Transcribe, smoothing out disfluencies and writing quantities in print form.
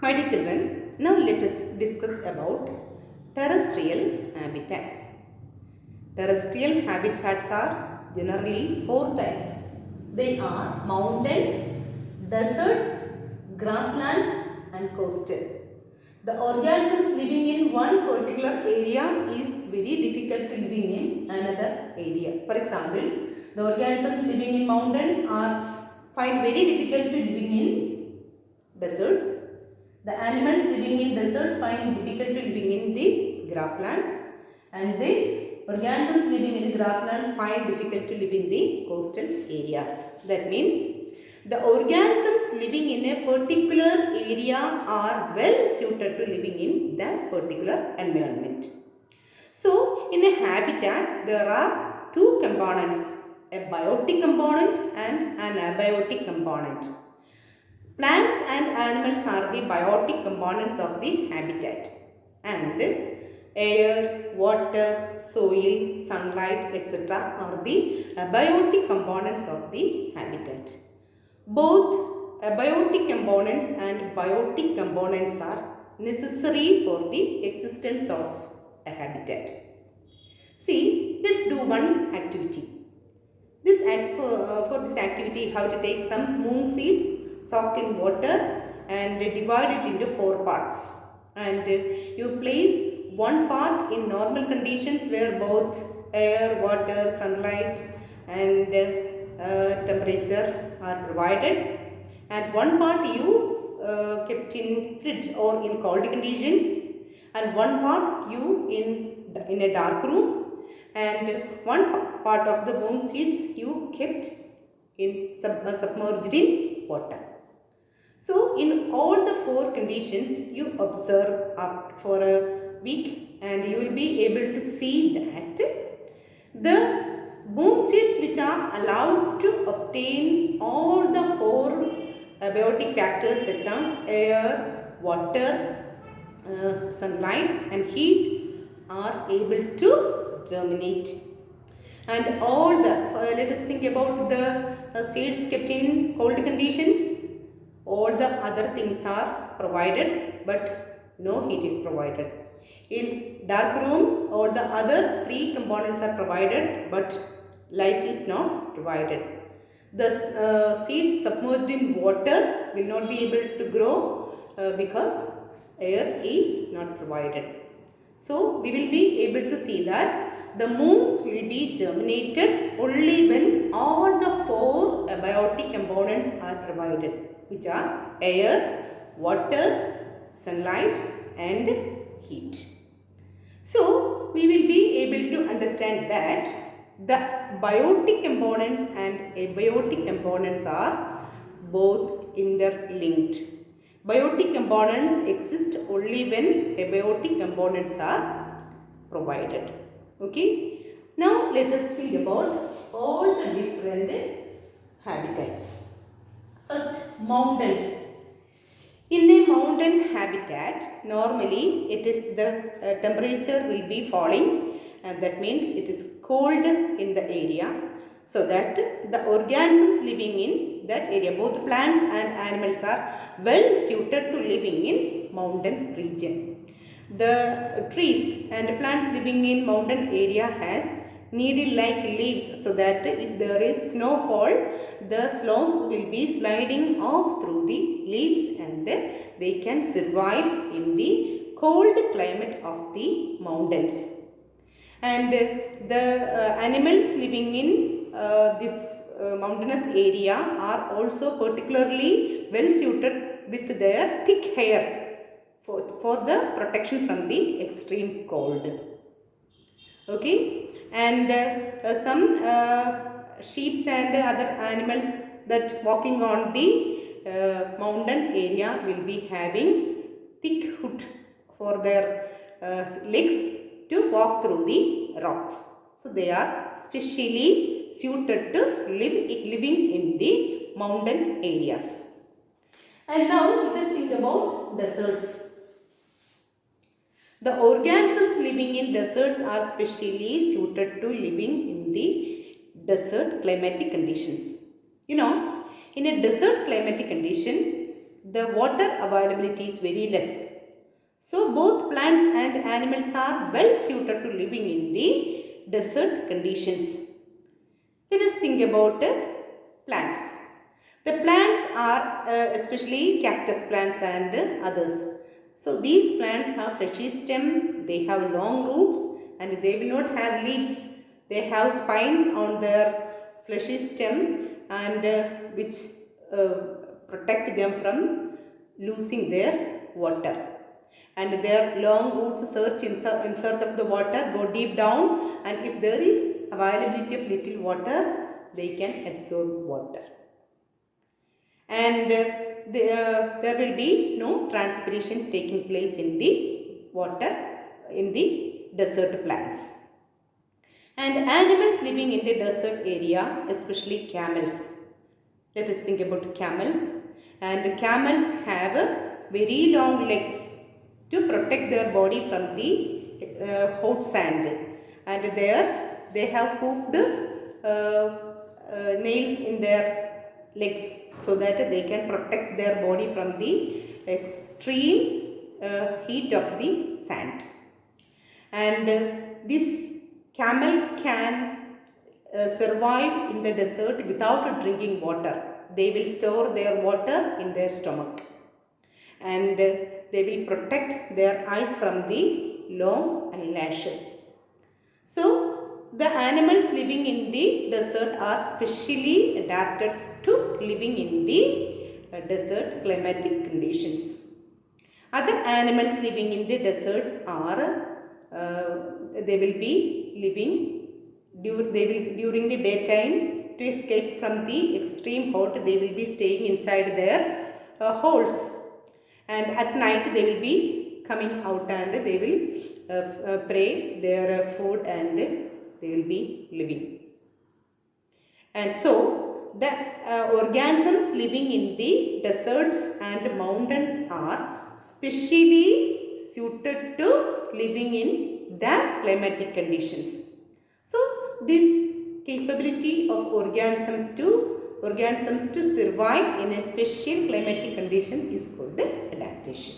My dear children, now let us discuss about terrestrial habitats. Terrestrial habitats are generally four types. They are mountains, deserts, grasslands and coastal. The organisms living in one particular area is very difficult to living in another area. For example, the organisms living in mountains are find very difficult to living in deserts. The animals living in deserts find difficult to living in the grasslands, and the organisms living in the grasslands find difficult to live in the coastal areas. That means the organisms living in a particular area are well suited to living in that particular environment. So, in a habitat there are two components, a biotic component and an abiotic component. Plants and animals are the biotic components of the habitat, and air, water, soil, sunlight, etc. are the abiotic components of the habitat. Both abiotic components and biotic components are necessary for the existence of a habitat. See, let's do one activity. For this activity, you have to take some moong seeds, soak in water and divide it into four parts. And you place one part in normal conditions where both air, water, sunlight and temperature are provided, and one part you kept in fridge or in cold conditions, and one part you in a dark room, and one part of the moong seeds you kept in submerged in water. So in all the four conditions you observe up for a week, and you will be able to see that the moong seeds which are allowed to obtain all the four abiotic factors such as air, water, sunlight and heat are able to germinate. And all the, let us think about the seeds kept in cold conditions. All the other things are provided, but no heat is provided. In dark room, all the other three components are provided, but light is not provided. The seeds submerged in water will not be able to grow because air is not provided. So we will be able to see that the moongs will be germinated only when all the four abiotic components are provided, which are air, water, sunlight and heat. So we will be able to understand that the biotic components and abiotic components are both interlinked. Biotic components exist only when abiotic components are provided. Okay. Now let us think about all the different habitats. First, mountains. In a mountain habitat, normally it is the temperature will be falling, and that means it is cold in the area, so that the organisms living in that area, both plants and animals, are well suited to living in mountain region. The trees and plants living in mountain area has needle-like leaves, so that if there is snowfall, the snows will be sliding off through the leaves and they can survive in the cold climate of the mountains. And the animals living in this mountainous area are also particularly well suited with their thick hair for the protection from the extreme cold. Okay, and some sheep and other animals that walking on the mountain area will be having thick hood for their legs to walk through the rocks. So they are specially suited to living in the mountain areas. And now let us think about deserts. The organisms living in deserts are specially suited to living in the desert climatic conditions. You know, in a desert climatic condition, the water availability is very less. So both plants and animals are well suited to living in the desert conditions. Let us think about plants. The plants are especially cactus plants and others. So these plants have fleshy stem, they have long roots and they will not have leaves. They have spines on their fleshy stem and which protect them from losing their water. And their long roots search in search of the water, go deep down, and if there is availability of little water, they can absorb water. And there will be no transpiration taking place in the water in the desert plants. And animals living in the desert area, especially camels. Let us think about camels. And camels have very long legs to protect their body from the hot sand. And there they have hooked nails in their legs so that they can protect their body from the extreme heat of the sand. And this camel can survive in the desert without drinking water. They will store their water in their stomach. And they will protect their eyes from the long eyelashes. So, the animals living in the desert are specially adapted to living in the desert climatic conditions. Other animals living in the deserts are, they will be living during the daytime to escape from the extreme hot. They will be staying inside their holes. And at night they will be coming out and they will prey their food and they will be living. And so the organisms living in the deserts and mountains are specially suited to living in the climatic conditions. So this capability of organisms to survive in a special climatic condition is called adaptation.